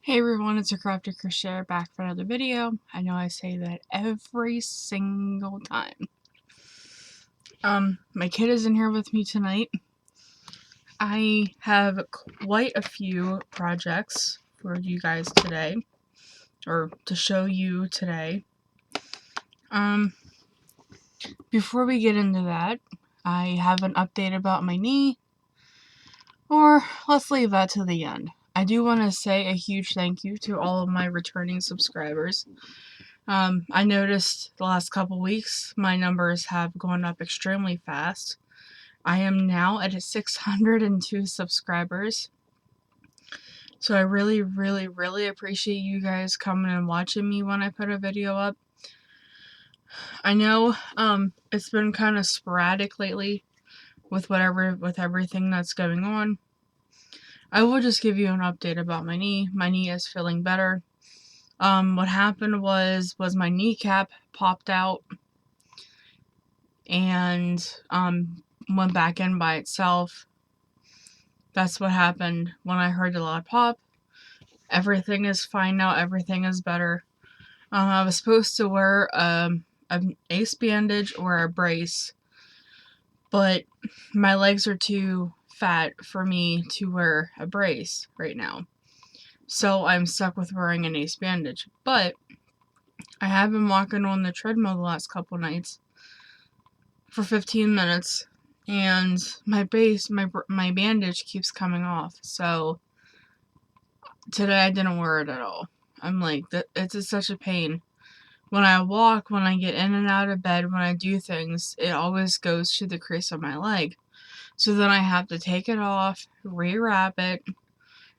Hey everyone, it's your Crafty Crocheter back for another video. I know I say that every single time. My kid is in here with me tonight. I have quite a few projects for you guys today, or to show you today. Before we get into that, I have an update about my knee, or let's leave that to the end. I do want to say a huge thank you to all of my returning subscribers. I noticed the last couple weeks my numbers have gone up extremely fast. I am now at 602 subscribers. So I really, really, really appreciate you guys coming and watching me when I put a video up. I know it's been kind of sporadic lately with everything that's going on. I will just give you an update about my knee. My knee is feeling better. What happened was my kneecap popped out and went back in by itself. That's what happened when I heard the loud pop. Everything is fine now. Everything is better. I was supposed to wear an ace bandage or a brace, but my legs are too fat for me to wear a brace right now. So I'm stuck with wearing an ace bandage. But I have been walking on the treadmill the last couple nights for 15 minutes, and my bandage keeps coming off. So today I didn't wear it at all. I'm like, it's just such a pain. When I walk, when I get in and out of bed, when I do things, it always goes to the crease of my leg. So then I have to take it off, rewrap it,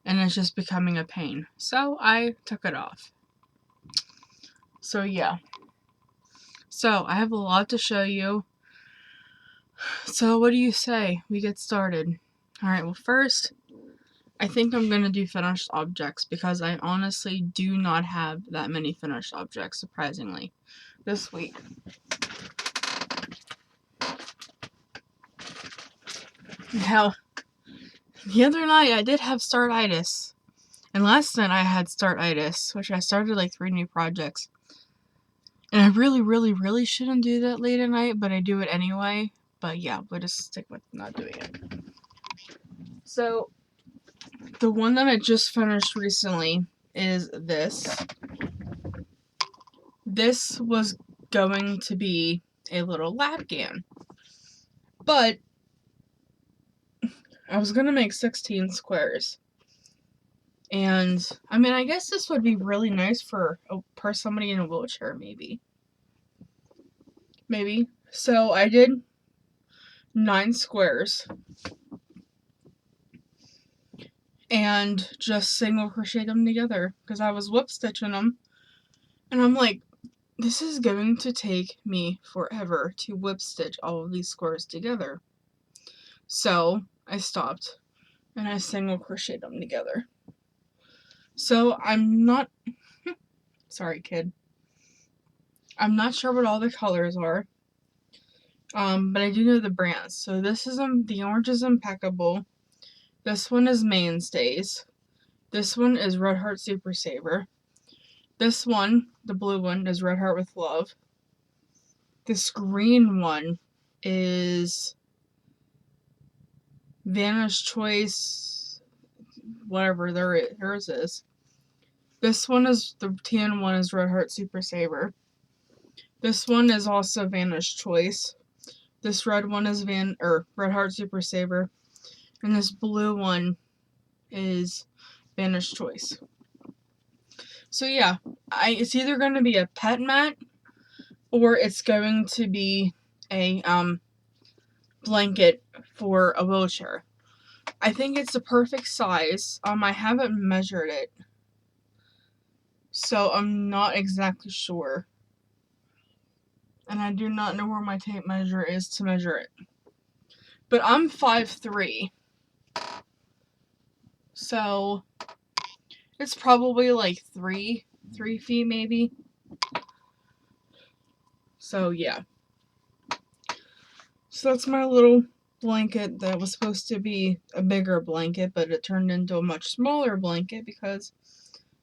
and it's just becoming a pain. So I took it off. So yeah. So I have a lot to show you. So what do you say we get started? Alright, well first, I think I'm going to do finished objects because I honestly do not have that many finished objects, surprisingly, this week. Now, the other night I did have startitis, and last night I had startitis, which I started like 3 new projects. And I really, really, really shouldn't do that late at night, but I do it anyway. But yeah, we'll just stick with not doing it. So, the one that I just finished recently is this. This was going to be a little Lapgan, but I was going to make 16 squares. And, I mean, I guess this would be really nice for somebody in a wheelchair, maybe. Maybe. So, I did 9 squares. And just single crochet them together because I was whip stitching them, and I'm like, this is going to take me forever to whip stitch all of these squares together. So I stopped and I single crocheted them together. So I'm not sorry kid, I'm not sure what all the colors are, but I do know the brands. So this is the orange is Impeccable. This one is Mainstays. This one is Red Heart Super Saver. This one, the blue one, is Red Heart with Love. This green one is Vanish Choice, whatever hers is. This one is, the tan one is Red Heart Super Saver. This one is also Vanish Choice. This red one is Red Heart Super Saver. And this blue one is Vanish Choice. So yeah, it's either going to be a pet mat or it's going to be a blanket for a wheelchair. I think it's the perfect size. I haven't measured it, so I'm not exactly sure. And I do not know where my tape measure is to measure it. But I'm 5'3", so it's probably like 3 feet maybe. So yeah. So that's my little blanket that was supposed to be a bigger blanket, but it turned into a much smaller blanket because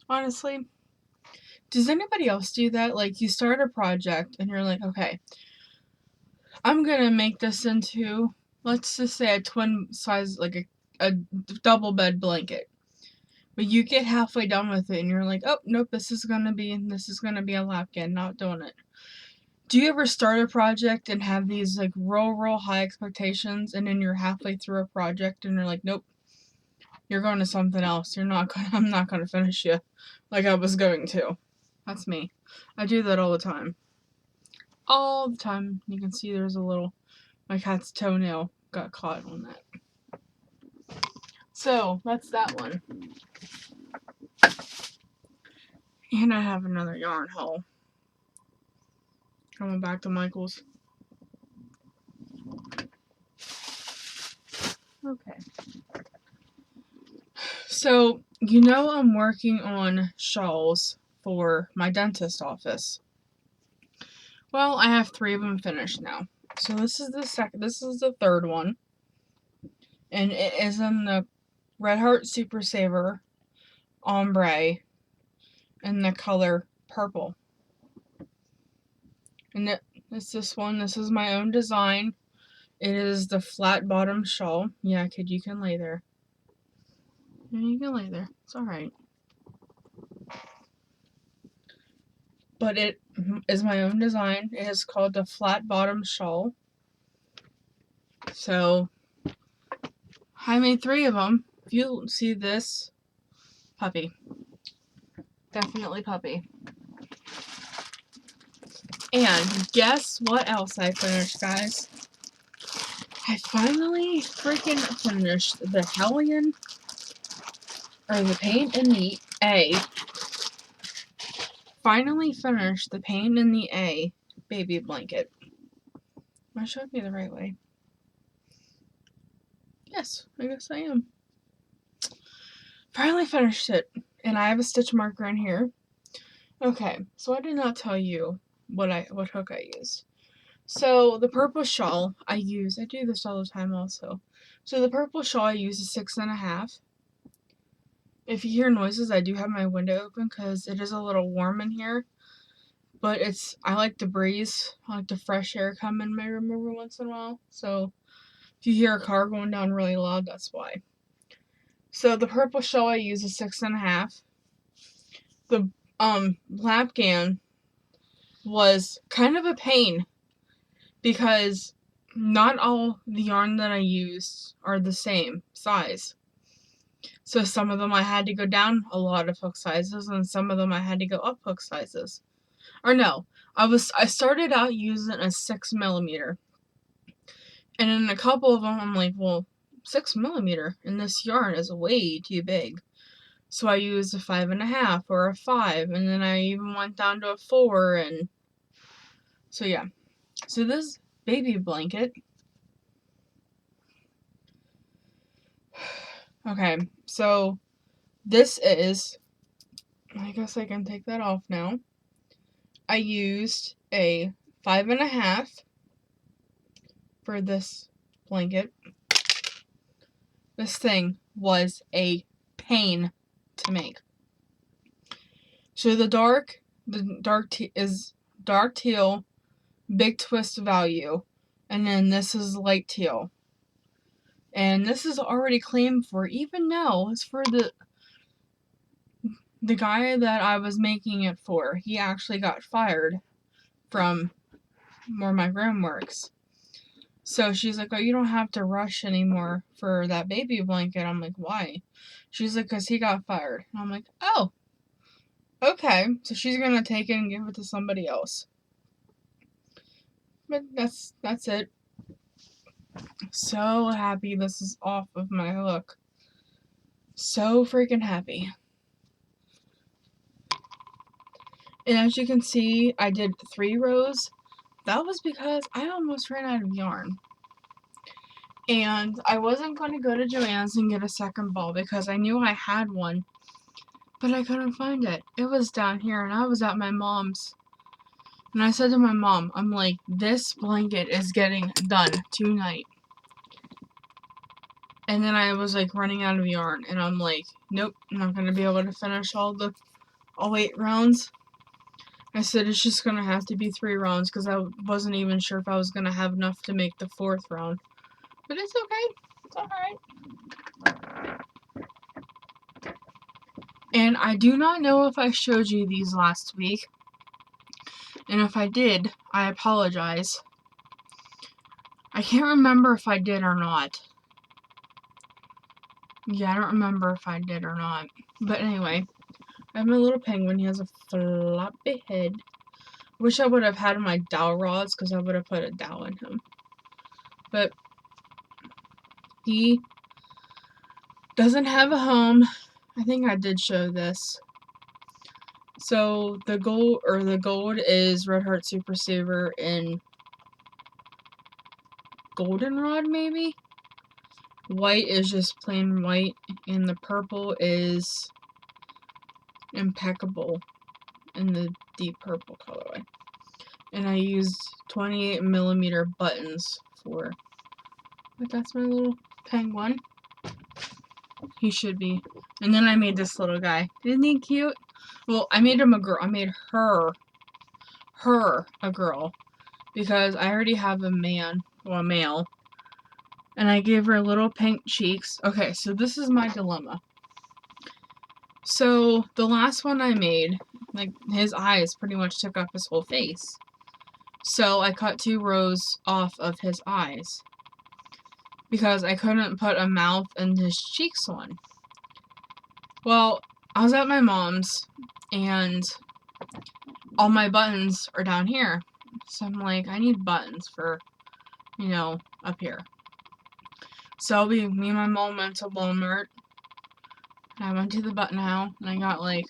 honestly. Does anybody else do that? Like, you start a project and you're like, okay, I'm gonna make this into, let's just say, a twin size, like a double bed blanket. But you get halfway done with it and you're like, oh, nope, this is gonna be a lapkin, not doing it. Do you ever start a project and have these, like, real high expectations, and then you're halfway through a project and you're like, nope, you're going to something else. I'm not gonna finish you like I was going to. That's me. I do that all the time. All the time. You can see there's my cat's toenail got caught on that. So, that's that one. And I have another yarn haul. Coming back to Michael's. Okay. So, I'm working on shawls for my dentist office. Well, I have 3 of them finished now. So this is the third one. And it is in the Red Heart Super Saver ombre in the color purple. And it's this one. This is my own design. It is the flat bottom shawl. Yeah, kid, you can lay there. Yeah, you can lay there. It's alright. But it is my own design. It is called the flat bottom shawl. So, I made 3 of them. If you see this, puppy. Definitely puppy. And guess what else I finished, guys? I finally freaking finished the Hellion, or the Pain in the A. Finally finished the Pain in the A baby blanket. Am I showing you the right way? Yes, I guess I am. Finally finished it, and I have a stitch marker in here. Okay, so I did not tell you what hook I used. So the purple shawl I do this all the time also. So the purple shawl I use is 6.5. If you hear noises, I do have my window open because it is a little warm in here. But I like the breeze, I like the fresh air come in my room every once in a while. So if you hear a car going down really loud, that's why. So the purple shawl I use is 6.5. The Lapgan was kind of a pain because not all the yarn that I used are the same size. So some of them I had to go down a lot of hook sizes, and some of them I had to go up hook sizes. Or no, I started out using a 6mm. And in a couple of them, I'm like, well, 6mm in this yarn is way too big. So I used a 5.5 or a 5, and then I even went down to a 4, and so yeah. So this baby blanket. Okay, so this is, I guess I can take that off now. I used a 5.5 for this blanket. This thing was a pain to make. So the dark is dark teal, big twist value, and then this is light teal. And this is already claimed for, even now, it's for the guy that I was making it for. He actually got fired from where my gram works. So she's like, oh, you don't have to rush anymore for that baby blanket. I'm like, why? She's like, because he got fired. And I'm like, oh, okay. So she's going to take it and give it to somebody else. But that's it. So happy this is off of my hook. So freaking happy. And as you can see, I did 3 rows. That was because I almost ran out of yarn. And I wasn't going to go to Joann's and get a second ball because I knew I had one. But I couldn't find it. It was down here, and I was at my mom's. And I said to my mom, I'm like, this blanket is getting done tonight. And then I was like running out of yarn, and I'm like, nope, I'm not going to be able to finish all the all 8 rounds. I said it's just gonna have to be 3 rounds because I wasn't even sure if I was gonna have enough to make the 4th round. But it's okay. It's alright. And I do not know if I showed you these last week. And if I did, I apologize. I can't remember if I did or not. Yeah, I don't remember if I did or not. But anyway, I have my little penguin. He has a floppy head. Wish I would have had my dowel rods because I would have put a dowel in him. But he doesn't have a home. I think I did show this. So the gold is Red Heart Super Saver in goldenrod maybe? White is just plain white, and the purple is impeccable in the deep purple colorway. And I used 28mm buttons for, but that's my little penguin. He should be. And then I made this little guy. Isn't he cute? Well, I made him a girl. I made her a girl. Because I already have a man, well, a male. And I gave her little pink cheeks. Okay, so this is my dilemma. So, the last one I made, like, his eyes pretty much took up his whole face. So, I cut 2 rows off of his eyes. Because I couldn't put a mouth in his cheeks one. Well, I was at my mom's, and all my buttons are down here. So I'm like, I need buttons for, you know, up here. So me and my mom went to Walmart. I went to the button aisle, and I got like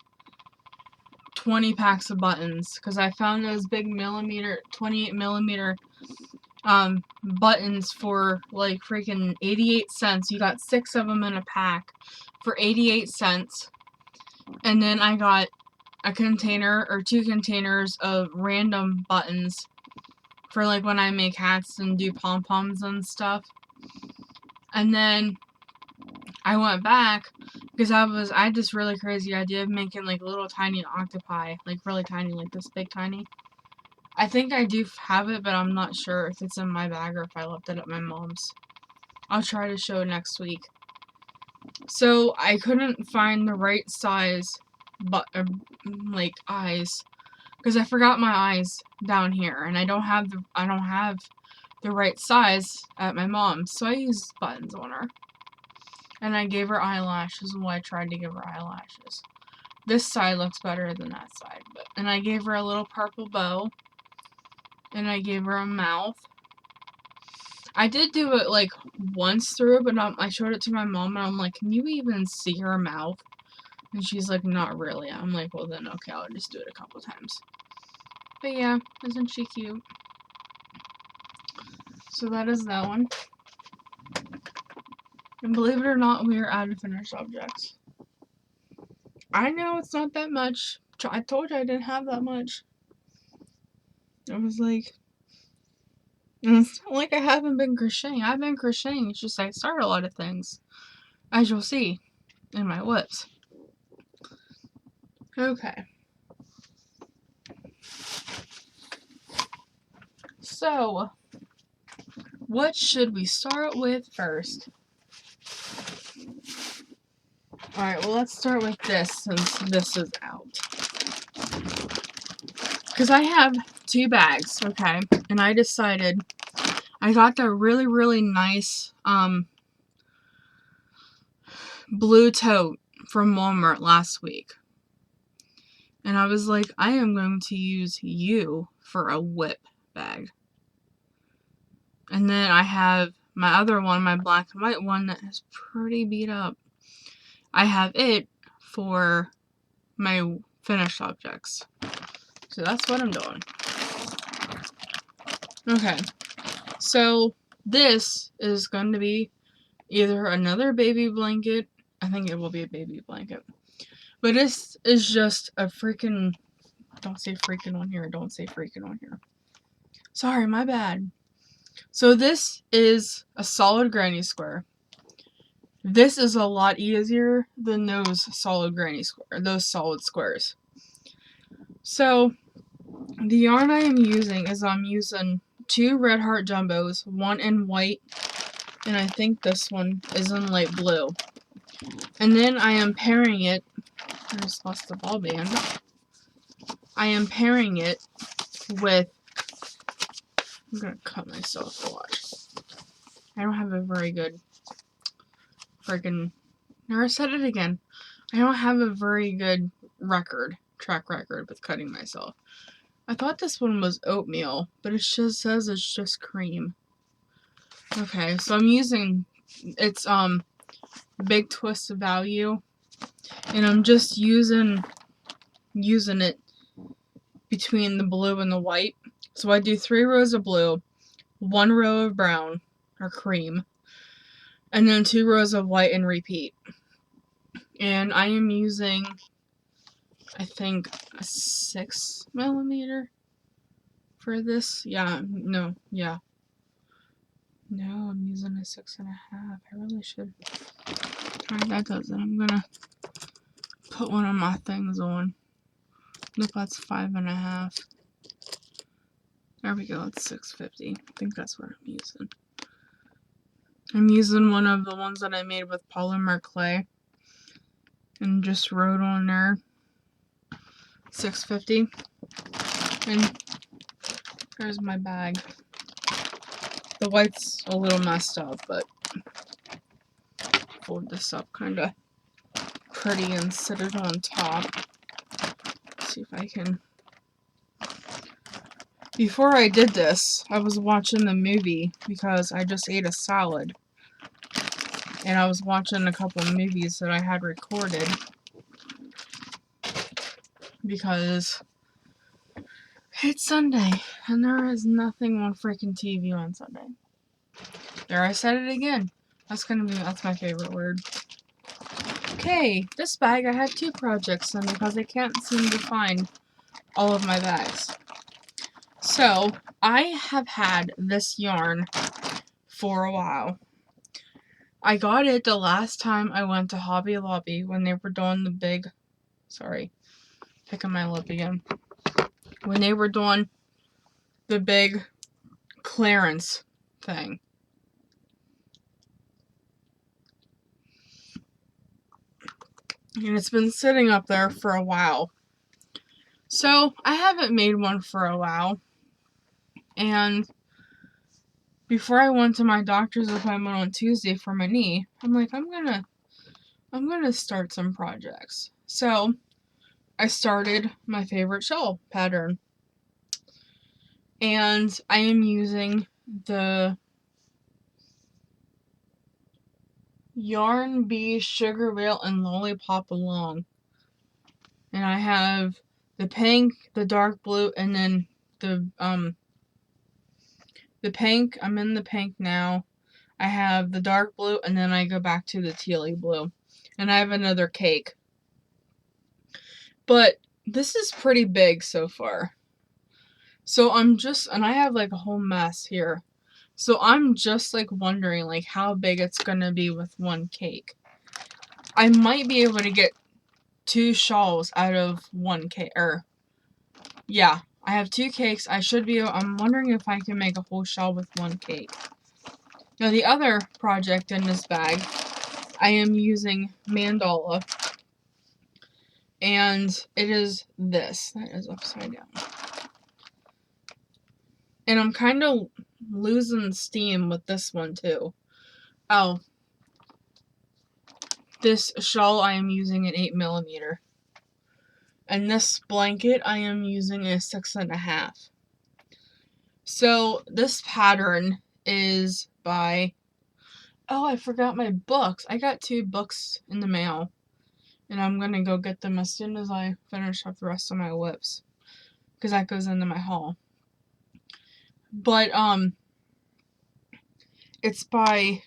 20 packs of buttons. Because I found those big 28mm buttons for like freaking 88 cents. You got 6 of them in a pack for 88 cents. And then I got a container or 2 containers of random buttons for like when I make hats and do pom-poms and stuff. And then I went back because I had this really crazy idea of making like little tiny octopi, like really tiny, like this big tiny. I think I do have it, but I'm not sure if it's in my bag or if I left it at my mom's. I'll try to show next week. So I couldn't find the right size, but like eyes, because I forgot my eyes down here, and I don't have the right size at my mom's. So I used buttons on her, and I gave her eyelashes. Well, I tried to give her eyelashes. This side looks better than that side, and I gave her a little purple bow, and I gave her a mouth. I did do it like once through, but I showed it to my mom, and I'm like, can you even see her mouth? And she's like, not really. I'm like, well then, okay, I'll just do it a couple times. But yeah, isn't she cute? So that is that one. And believe it or not, we are out of finished objects. I know it's not that much. I told you I didn't have that much. I was like, and it's not like I haven't been crocheting. I've been crocheting. It's just I start a lot of things, as you'll see in my whips. Okay. So, what should we start with first? Alright, well, let's start with this since this is out. Because I have 2 bags, okay? And I decided I got the really, really nice blue tote from Walmart last week. And I was like, I am going to use you for a whip bag. And then I have my other one, my black and white one that is pretty beat up. I have it for my finished objects. So that's what I'm doing. Okay. So this is going to be either another baby blanket. I think it will be a baby blanket. But this is just a freaking... Don't say freaking on here. Don't say freaking on here. Sorry, my bad. So this is a solid granny square. This is a lot easier than those solid granny square, those solid squares. So, the yarn I am using is I'm using 2 Red Heart Jumbos, one in white, and I think this one is in light blue. And then I am pairing it, I just lost the ball band. I am pairing it with, I'm gonna cut myself to watch. I don't have a very good friggin', never said it again. I don't have a very good track record with cutting myself. I thought this one was oatmeal, but it just says it's just cream. Okay, so I'm using, it's Big Twist of Value, and I'm just using it between the blue and the white. So I do 3 rows of blue, 1 row of brown, or cream, and then 2 rows of white and repeat. And I am using, I think, a 6mm for this. No, I'm using a 6.5. I really should. Alright, that does it. I'm gonna put one of my things on. Nope, that's 5.5. There we go, it's 650. I think that's what I'm using. I'm using one of the ones that I made with polymer clay and just wrote on there 650. And there's my bag. The white's a little messed up, but fold this up kind of pretty and set it on top. See if I can. Before I did this, I was watching the movie because I just ate a salad. And I was watching a couple of movies that I had recorded because it's Sunday and there is nothing on freaking TV on Sunday. There, I said it again. That's my favorite word. Okay, this bag I have 2 projects in because I can't seem to find all of my bags. So, I have had this yarn for a while. I got it the last time I went to Hobby Lobby when they were doing the big, picking my lip again. When they were doing the big clearance thing. And it's been sitting up there for a while. So, I haven't made one for a while. And before I went to my doctor's appointment on Tuesday for my knee, I'm like, I'm gonna start some projects. So, I started my favorite shawl pattern. And I am using the Yarn Bee Sugar Veil and Lollipop Along. And I have the pink, the dark blue, and then the pink. I'm in the pink now. I have the dark blue, and then I go back to the tealy blue. And I have another cake. But this is pretty big so far. So and I have like a whole mess here. So I'm just like wondering like how big it's gonna be with one cake. I might be able to get 2 shawls out of one cake, yeah, I have 2 cakes. I'm wondering if I can make a whole shawl with one cake. Now the other project in this bag, I am using mandala. And it is this. That is upside down. And I'm kind of losing steam with this one too. Oh. This shawl I am using an 8mm. And this blanket I am using a 6.5. So this pattern is by, oh, I forgot my books. I got 2 books in the mail. And I'm gonna go get them as soon as I finish up the rest of my whips. Because that goes into my haul. But, it's by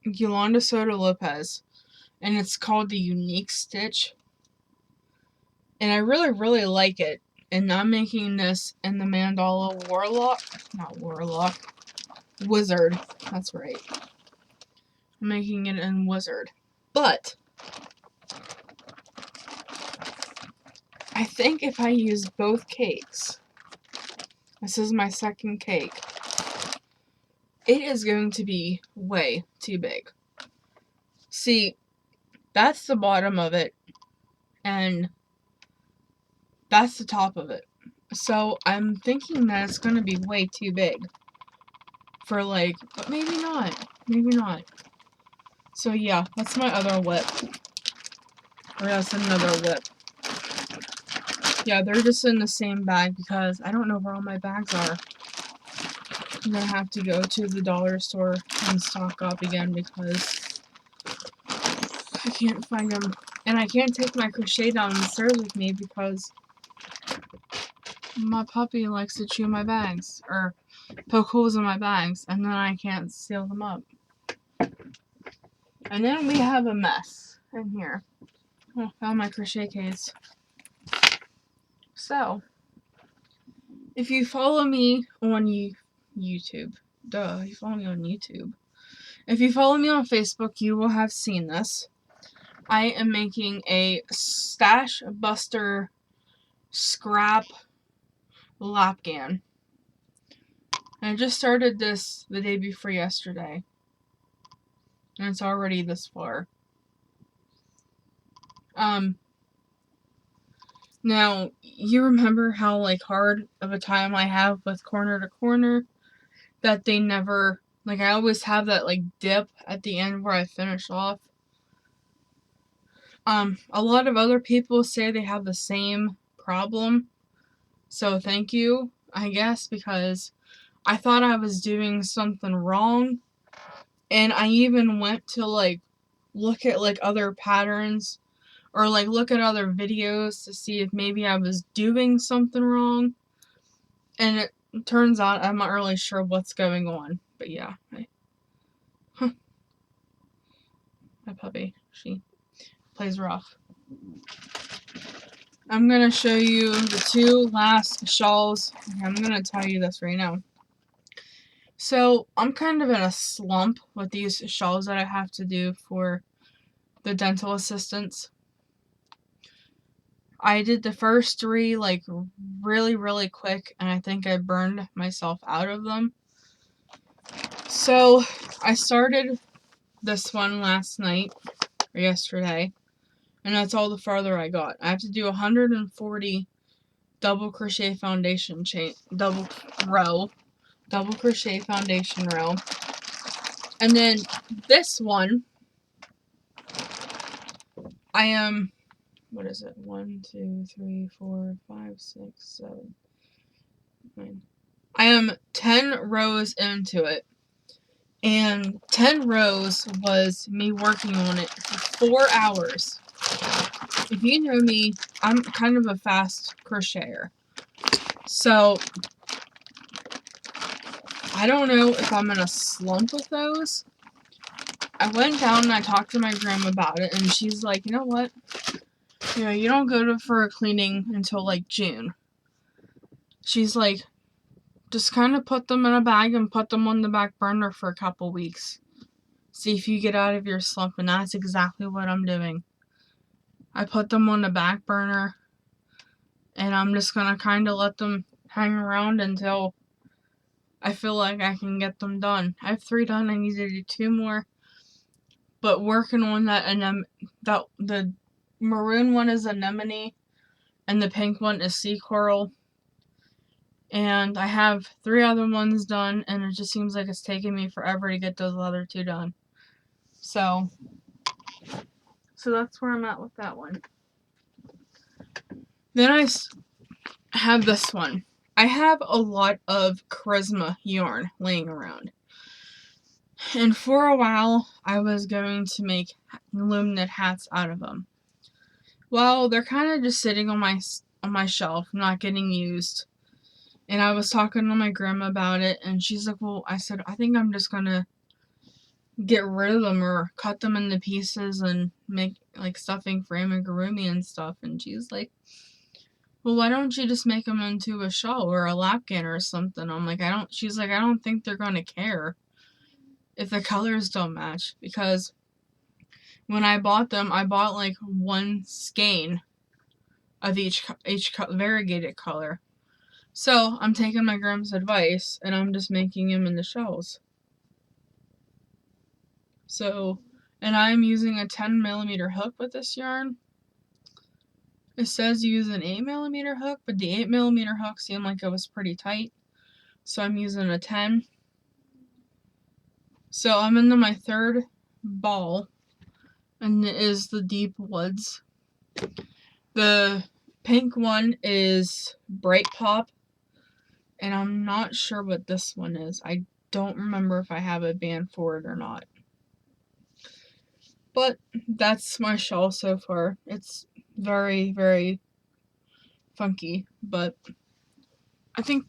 Yolanda Soto Lopez. And it's called the Unique Stitch. And I really, really like it. And I'm making this in the Mandala Wizard. That's right. I'm making it in Wizard. But I think if I use both cakes, this is my second cake, it is going to be way too big. See, that's the bottom of it, and that's the top of it. So I'm thinking that it's going to be way too big for like, but maybe not. Maybe not. So yeah, that's my other whip. Or that's another whip. Yeah, they're just in the same bag because I don't know where all my bags are. I'm gonna have to go to the dollar store and stock up again because I can't find them. And I can't take my crochet down the stairs with me because my puppy likes to chew my bags or poke holes in my bags, and then I can't seal them up. And then we have a mess in here. Oh, found my crochet case. So, if you follow me on YouTube, you follow me on YouTube. If you follow me on Facebook, you will have seen this. I am making a Stash Buster scrap lapgan. And I just started this the day before yesterday. And it's already this far. Now, you remember how, like, hard of a time I have with corner to corner? That they never, like, I always have that, like, dip at the end where I finish off. A lot of other people say they have the same problem. So, thank you, I guess, because I thought I was doing something wrong. And I even went to, like, look at, like, other patterns or, like, look at other videos to see if maybe I was doing something wrong. And it turns out I'm not really sure what's going on. But yeah, my puppy, she plays rough. I'm going to show you the two last shawls. I'm going to tell you this right now. So, I'm kind of in a slump with these shawls that I have to do for the dental assistants. I did the first three, like, really, really quick, and I think I burned myself out of them. So, I started this one last night, or yesterday, and that's all the farther I got. I have to do 140 double crochet foundation chain, double crochet foundation row. And then this one, I am, what is it? 1, 2, 3, 4, 5, 6, 7, 9. I am 10 rows into it. And 10 rows was me working on it for 4 hours. If you know me, I'm kind of a fast crocheter. So, I don't know if I'm in a slump with those. I went down and I talked to my grandma about it, and she's like, you know what? You know, you don't go for a cleaning until, like, June. She's like, just kind of put them in a bag and put them on the back burner for a couple weeks. See if you get out of your slump, and that's exactly what I'm doing. I put them on the back burner, and I'm just gonna kind of let them hang around until I feel like I can get them done. I have 3 done. I need to do 2 more. But working on that, and the maroon one is anemone, and the pink one is sea coral. And I have 3 other ones done, and it just seems like it's taking me forever to get those other 2 done. So that's where I'm at with that one. Then I have this one. I have a lot of Charisma yarn laying around. And for a while, I was going to make loom knit hats out of them. Well, they're kind of just sitting on my shelf, not getting used. And I was talking to my grandma about it, and she's like, well, I said, I think I'm just gonna get rid of them or cut them into pieces and make, like, stuffing for amigurumi and stuff. And she's like, well, why don't you just make them into a shawl or a lapgan or something? I'm like, she's like, I don't think they're gonna care if the colors don't match, because when I bought them, I bought, like, 1 skein of each variegated color. So I'm taking my grandma's advice and I'm just making them into shells. So, and I'm using a 10mm hook with this yarn. It says use an 8mm hook, but the 8mm hook seemed like it was pretty tight. So I'm using a 10. So I'm into my third ball, and it is the Deep Woods. The pink one is Bright Pop, and I'm not sure what this one is. I don't remember if I have a band for it or not. But that's my shawl so far. It's very, very funky, but I think,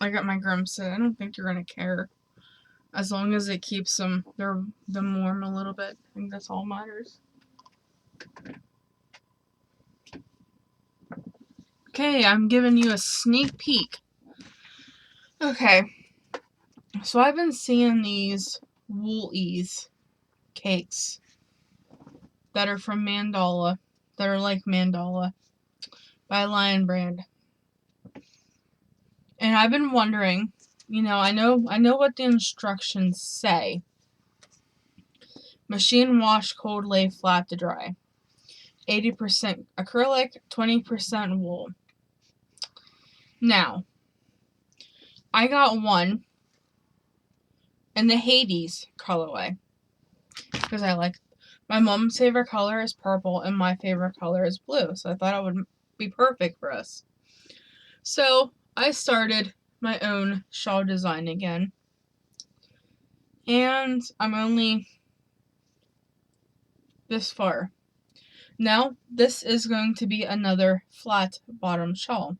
like my grandma said, I don't think you're gonna care. As long as it keeps them warm a little bit. I think that's all matters. Okay, I'm giving you a sneak peek. Okay, so I've been seeing these Wool-Ease cakes that are from Mandala, that are like Mandala by Lion Brand. And I've been wondering, I know what the instructions say. Machine wash, cold lay flat to dry. 80% acrylic, 20% wool. Now, I got one in the Hades colorway because my mom's favorite color is purple and my favorite color is blue, so I thought it would be perfect for us. So I started my own shawl design again, and I'm only this far. Now this is going to be another flat bottom shawl,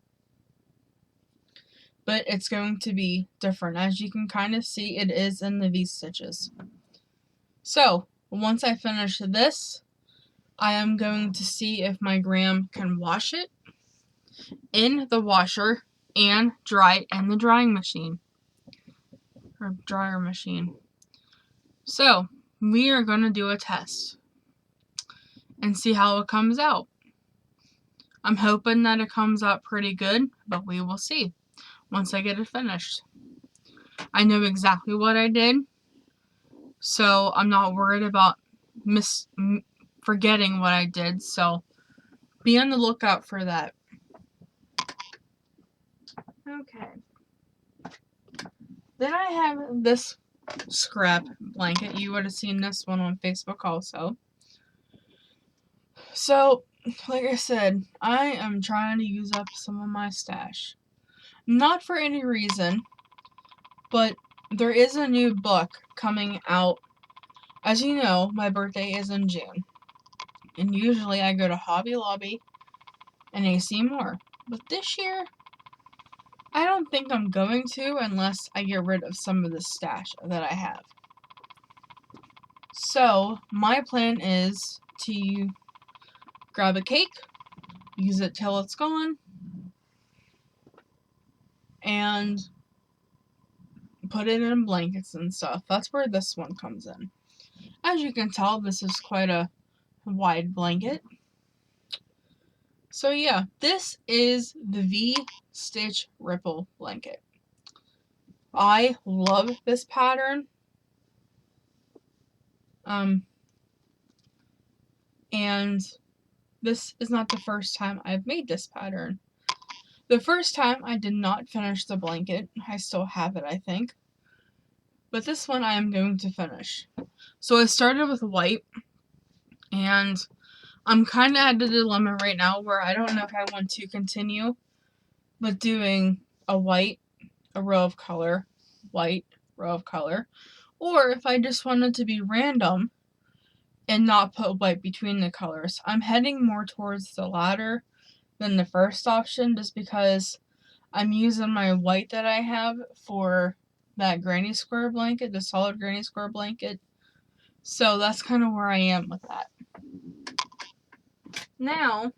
but it's going to be different. As you can kind of see, it is in the V-stitches. So once I finish this, I am going to see if my gram can wash it in the washer and dry it in the drying machine or dryer machine. So we are going to do a test and see how it comes out. I'm hoping that it comes out pretty good, but we will see once I get it finished. I know exactly what I did, so I'm not worried about forgetting what I did, so be on the lookout for that. Okay. Then I have this scrap blanket. You would have seen this one on Facebook also. So, like I said, I am trying to use up some of my stash. Not for any reason, but there is a new book coming out. As you know, my birthday is in June. And usually I go to Hobby Lobby and AC Moore. But this year, I don't think I'm going to unless I get rid of some of the stash that I have. So, my plan is to grab a cake, use it till it's gone, and put it in blankets and stuff. That's where this one comes in. As you can tell, this is quite a wide blanket. So yeah, this is the V-Stitch Ripple blanket. I love this pattern. And this is not the first time I've made this pattern. The first time I did not finish the blanket. I still have it, I think. But this one I am going to finish. So I started with white, and I'm kind of at a dilemma right now where I don't know if I want to continue with doing a white, a row of color, white, row of color, or if I just wanted to be random and not put white between the colors. I'm heading more towards the latter than the first option just because I'm using my white that I have for that granny square blanket, the solid granny square blanket. So that's kind of where I am with that. Now,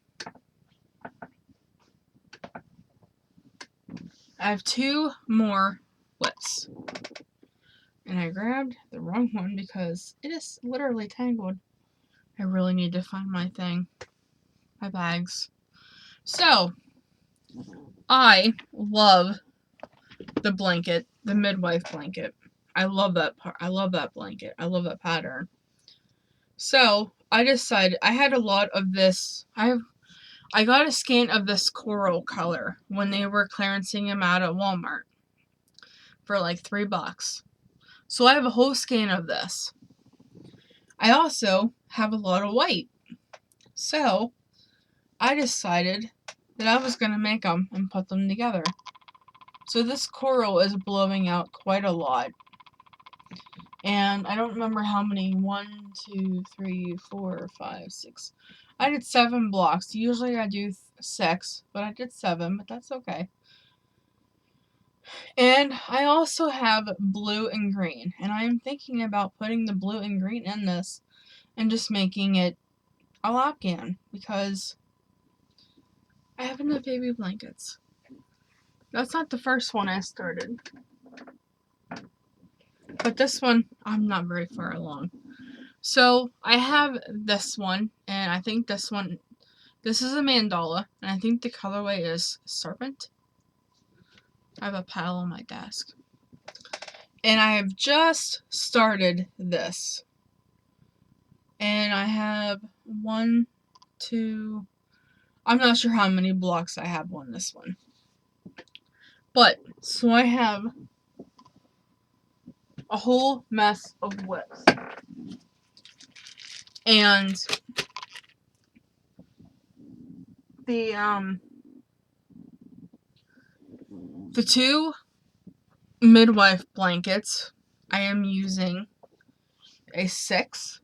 I have two more whips. And I grabbed the wrong one because it is literally tangled. I really need to find my thing. My bags. So, I love the blanket, the midwife blanket. I love that part. I love that blanket. I love that pattern. So, I decided I had a lot of this. I got a skein of this coral color when they were clearancing them out at Walmart for like $3. So I have a whole skein of this. I also have a lot of white. So I decided that I was going to make them and put them together. So this coral is blowing out quite a lot. And I don't remember how many. 1, 2, 3, 4, 5, 6. I did 7 blocks. Usually I do 6, but I did 7, but that's okay. And I also have blue and green. And I am thinking about putting the blue and green in this and just making it a lock-in because I have enough baby blankets. That's not the first one I started. But this one, I'm not very far along. So, I have this one, and I think this is a mandala, and I think the colorway is Serpent. I have a pile on my desk. And I have just started this. And I have 1, 2, I'm not sure how many blocks I have on this one. But, so I have a whole mess of whips. And the 2 midwife blankets, I am using a 6.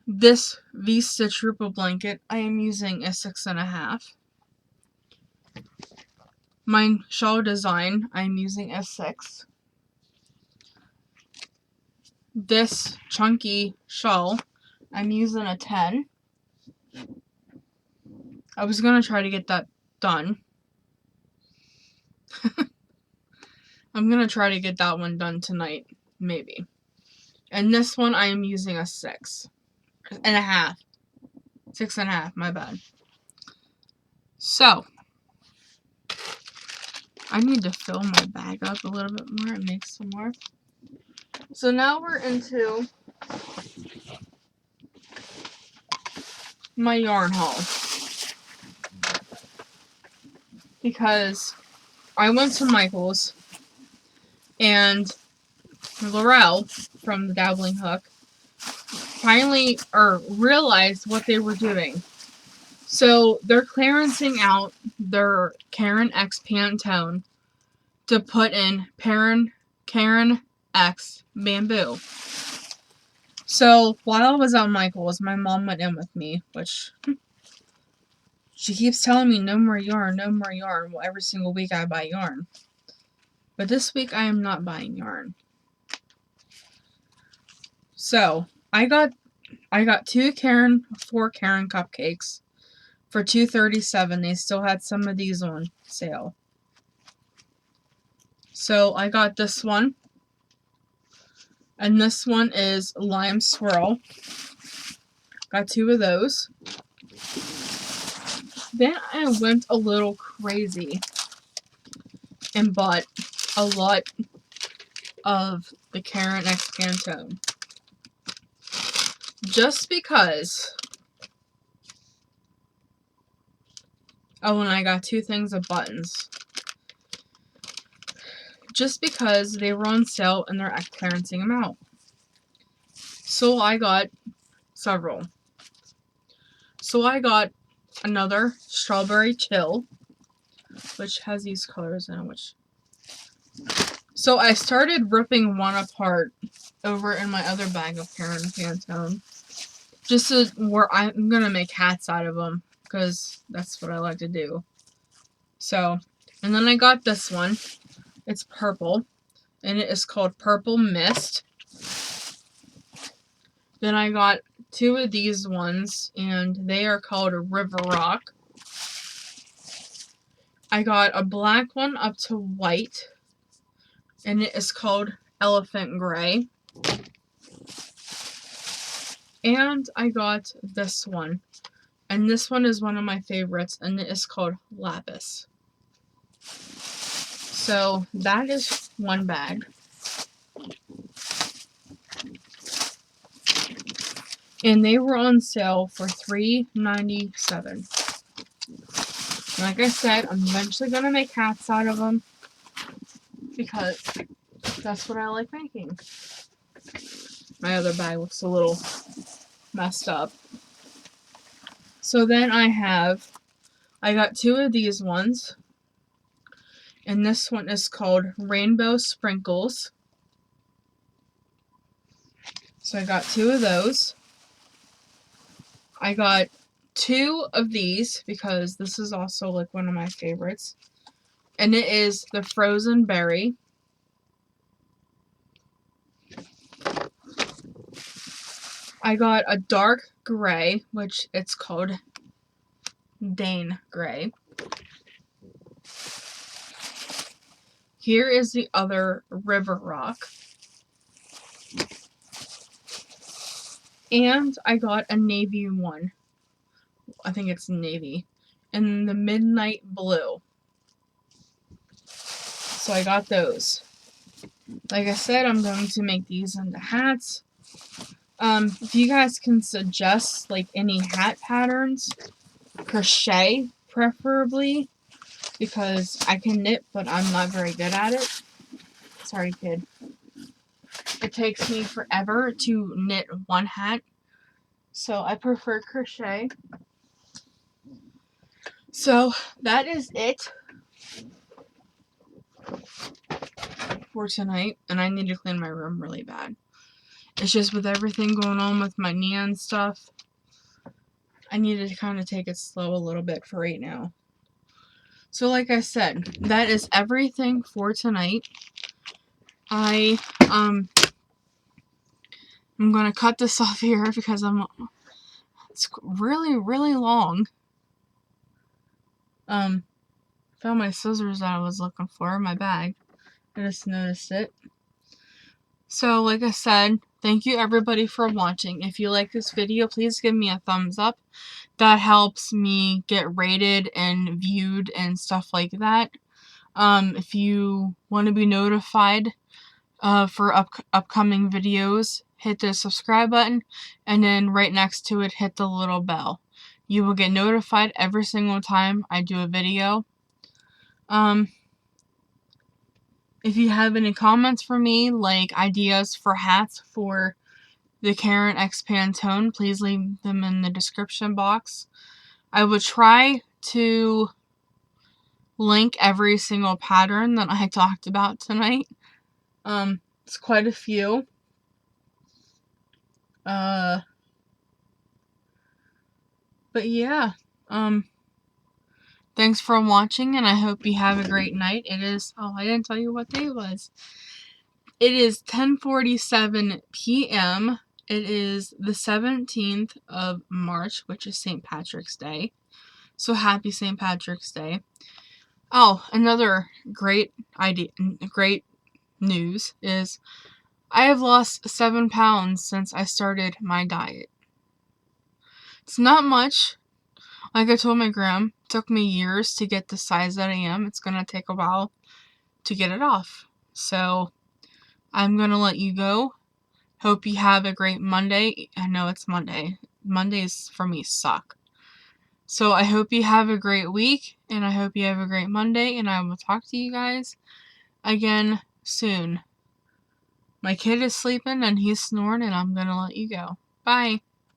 This V-Stitch Rupa blanket, I am using a 6.5. My shawl design, I'm using a 6. This chunky shawl, I'm using a 10. I was going to try to get that done. I'm going to try to get that one done tonight, maybe. And this one, I am using a 6.5. 6.5, my bad. So, I need to fill my bag up a little bit more and make some more. So now we're into my yarn haul. Because I went to Michael's and Laurel from the Dabbling Hook finally realized what they were doing. So they're clearancing out their Caron X Pantone to put in Caron X Bamboo. So while I was at Michael's, my mom went in with me, which she keeps telling me no more yarn, no more yarn. Well, every single week I buy yarn. But this week I am not buying yarn. So I got 4 Caron cupcakes for $2.37. They still had some of these on sale. So I got this one. And this one is Lime Swirl. Got 2 of those. Then I went a little crazy and bought a lot of the Caron X Pantone. Just because. Oh, and I got 2 things of buttons. Just because they were on sale and they're clearancing them out. So I got several. So I got another Strawberry Chill, which has these colors in it, So I started ripping one apart over in my other bag of Caron Pantone. Just where I'm going to make hats out of them, because that's what I like to do. So, and then I got this one. It's purple, and it is called Purple Mist. Then I got 2 of these ones, and they are called River Rock. I got a black one up to white, and it is called Elephant Gray. And I got this one, And this one is one of my favorites, and it is called Lapis. So that is one bag. And they were on sale for $3.97. Like I said, I'm eventually going to make hats out of them, because that's what I like making. My other bag looks a little messed up. So then I got two of these ones. And this one is called Rainbow Sprinkles. So I got two of those. I got two of these because this is also like one of my favorites. And it is the Frozen Berry. I got a dark gray, which it's called Dane Gray. Here is the other River Rock. And I got a navy one. I think it's navy. In the Midnight Blue. So I got those. Like I said, I'm going to make these into hats. If you guys can suggest like any hat patterns, crochet preferably, because I can knit, but I'm not very good at it. Sorry, kid. It takes me forever to knit one hat, so I prefer crochet. So that is it for tonight, and I need to clean my room really bad. It's just with everything going on with my knee and stuff, I need to kind of take it slow a little bit for right now. So like I said, that is everything for tonight. I'm gonna cut this off here because it's really, really long. Found my scissors that I was looking for in my bag. I just noticed it. So like I said, thank you everybody for watching. If you like this video, please give me a thumbs up. That helps me get rated and viewed and stuff like that. If you want to be notified for upcoming videos, hit the subscribe button, and then right next to it, hit the little bell. You will get notified every single time I do a video. If you have any comments for me, like ideas for hats for the Karen X Pantone, please leave them in the description box. I will try to link every single pattern that I talked about tonight. It's quite a few. But yeah, thanks for watching, and I hope you have a great night. It is, oh, I didn't tell you what day it was. It is 10:47 p.m. It is the 17th of March, which is St. Patrick's Day. So happy St. Patrick's Day. Oh, another great news is I have lost 7 pounds since I started my diet. It's not much. Like I told my gram, it took me years to get the size that I am. It's going to take a while to get it off. So I'm going to let you go. Hope you have a great Monday. I know it's Monday. Mondays for me suck. So I hope you have a great week, and I hope you have a great Monday, and I will talk to you guys again soon. My kid is sleeping and he's snoring, and I'm going to let you go. Bye.